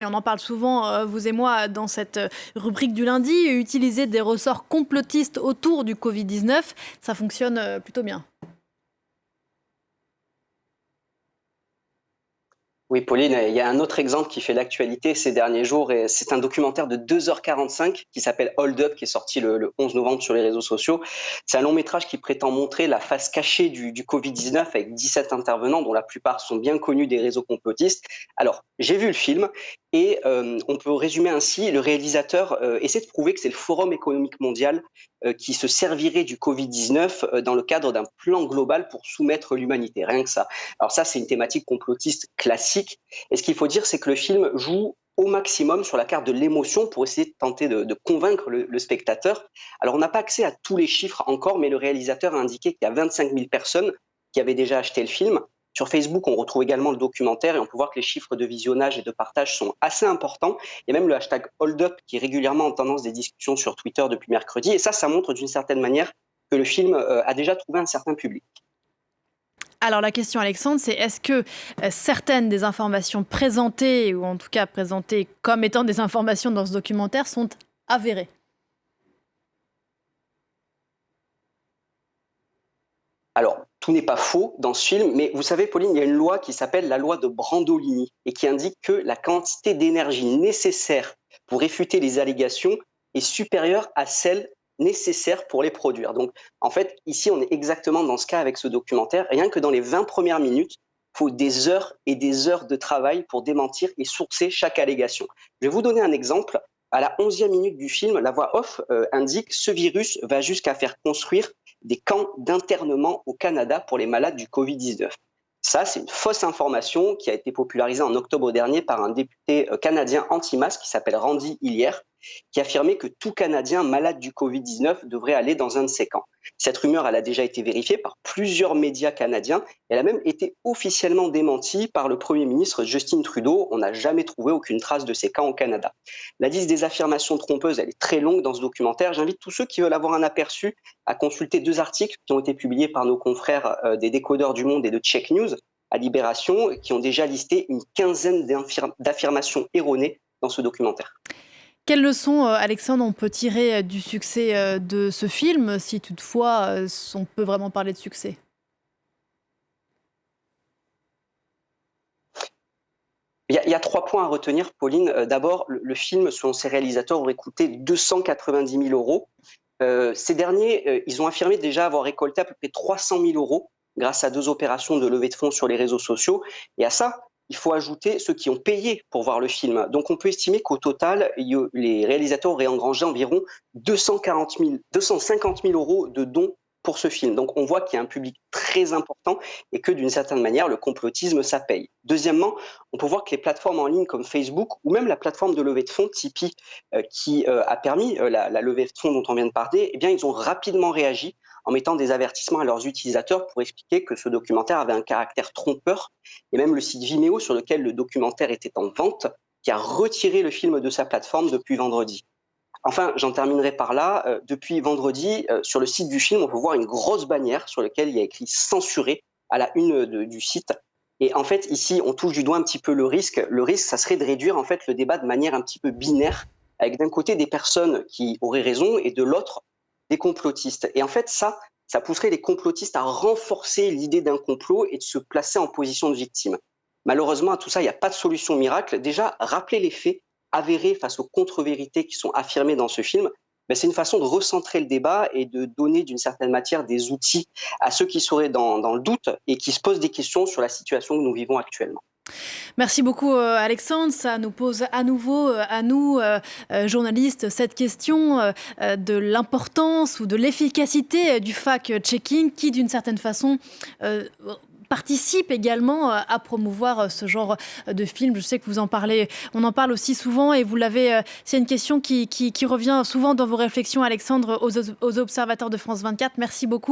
Et on en parle souvent, vous et moi, dans cette rubrique du lundi, utiliser des ressorts complotistes autour du Covid-19, ça fonctionne plutôt bien. Oui, Pauline, il y a un autre exemple qui fait l'actualité ces derniers jours, et c'est un documentaire de 2h45 qui s'appelle Hold Up, qui est sorti le 11 novembre sur les réseaux sociaux. C'est un long métrage qui prétend montrer la face cachée du Covid-19 avec 17 intervenants, dont la plupart sont bien connus des réseaux complotistes. Alors, j'ai vu le film, et on peut résumer ainsi: le réalisateur essaie de prouver que c'est le Forum économique mondial qui se servirait du Covid-19 dans le cadre d'un plan global pour soumettre l'humanité, rien que ça. Alors ça, c'est une thématique complotiste classique. Et ce qu'il faut dire, c'est que le film joue au maximum sur la carte de l'émotion pour essayer de tenter de convaincre le spectateur. Alors on n'a pas accès à tous les chiffres encore, mais le réalisateur a indiqué qu'il y a 25 000 personnes qui avaient déjà acheté le film. Sur Facebook, on retrouve également le documentaire, et on peut voir que les chiffres de visionnage et de partage sont assez importants. Il y a même le hashtag HoldUp qui est régulièrement en tendance des discussions sur Twitter depuis mercredi. Et ça montre d'une certaine manière que le film a déjà trouvé un certain public. Alors la question, Alexandre, c'est est-ce que certaines des informations présentées, ou en tout cas présentées comme étant des informations dans ce documentaire, sont avérées? Alors, tout n'est pas faux dans ce film, mais vous savez, Pauline, il y a une loi qui s'appelle la loi de Brandolini et qui indique que la quantité d'énergie nécessaire pour réfuter les allégations est supérieure à celle nécessaire pour les produire. Donc, en fait, ici, on est exactement dans ce cas avec ce documentaire. Rien que dans les 20 premières minutes, il faut des heures et des heures de travail pour démentir et sourcer chaque allégation. Je vais vous donner un exemple. À la 11e minute du film, la voix off indique: ce virus va jusqu'à faire construire des camps d'internement au Canada pour les malades du Covid-19. Ça, c'est une fausse information qui a été popularisée en octobre dernier par un député canadien anti-masque qui s'appelle Randy Hillier, qui affirmait que tout Canadien malade du Covid-19 devrait aller dans un de ces camps. Cette rumeur, elle a déjà été vérifiée par plusieurs médias canadiens. Elle a même été officiellement démentie par le Premier ministre Justin Trudeau. On n'a jamais trouvé aucune trace de ces camps au Canada. La liste des affirmations trompeuses, elle est très longue dans ce documentaire. J'invite tous ceux qui veulent avoir un aperçu à consulter 2 articles qui ont été publiés par nos confrères des Décodeurs du Monde et de Check News à Libération, qui ont déjà listé une quinzaine d'affirmations erronées dans ce documentaire. Quelles leçons, Alexandre, on peut tirer du succès de ce film, si toutefois on peut vraiment parler de succès? Il y a 3 points à retenir, Pauline. D'abord, le film, selon ses réalisateurs, aurait coûté 290 000 euros. Ces derniers, ils ont affirmé déjà avoir récolté à peu près 300 000 euros grâce à 2 opérations de levée de fonds sur les réseaux sociaux. Et à ça, il faut ajouter ceux qui ont payé pour voir le film. Donc on peut estimer qu'au total, les réalisateurs auraient engrangé environ 250 000 euros de dons pour ce film. Donc on voit qu'il y a un public très important et que d'une certaine manière, le complotisme, ça paye. Deuxièmement, on peut voir que les plateformes en ligne comme Facebook ou même la plateforme de levée de fonds Tipeee qui a permis la levée de fonds dont on vient de parler, eh bien, ils ont rapidement réagi en mettant des avertissements à leurs utilisateurs pour expliquer que ce documentaire avait un caractère trompeur. Et même le site Vimeo, sur lequel le documentaire était en vente, qui a retiré le film de sa plateforme depuis vendredi. Enfin, j'en terminerai par là. Depuis vendredi, sur le site du film, on peut voir une grosse bannière sur laquelle il y a écrit censuré à la une du site. Et en fait, ici, on touche du doigt un petit peu le risque. Le risque, ça serait de réduire en fait le débat de manière un petit peu binaire, avec d'un côté des personnes qui auraient raison et de l'autre des complotistes. Et en fait, ça pousserait les complotistes à renforcer l'idée d'un complot et de se placer en position de victime. Malheureusement, à tout ça, il n'y a pas de solution miracle. Déjà, rappeler les faits avérés face aux contre-vérités qui sont affirmées dans ce film, ben, c'est une façon de recentrer le débat et de donner d'une certaine matière des outils à ceux qui seraient dans le doute et qui se posent des questions sur la situation que nous vivons actuellement. Merci beaucoup, Alexandre. Ça nous pose à nouveau, à nous, journalistes, cette question de l'importance ou de l'efficacité du fact-checking qui, d'une certaine façon, participe également à promouvoir ce genre de film. Je sais que vous en parlez, on en parle aussi souvent et vous l'avez. C'est une question qui revient souvent dans vos réflexions, Alexandre, aux observateurs de France 24. Merci beaucoup.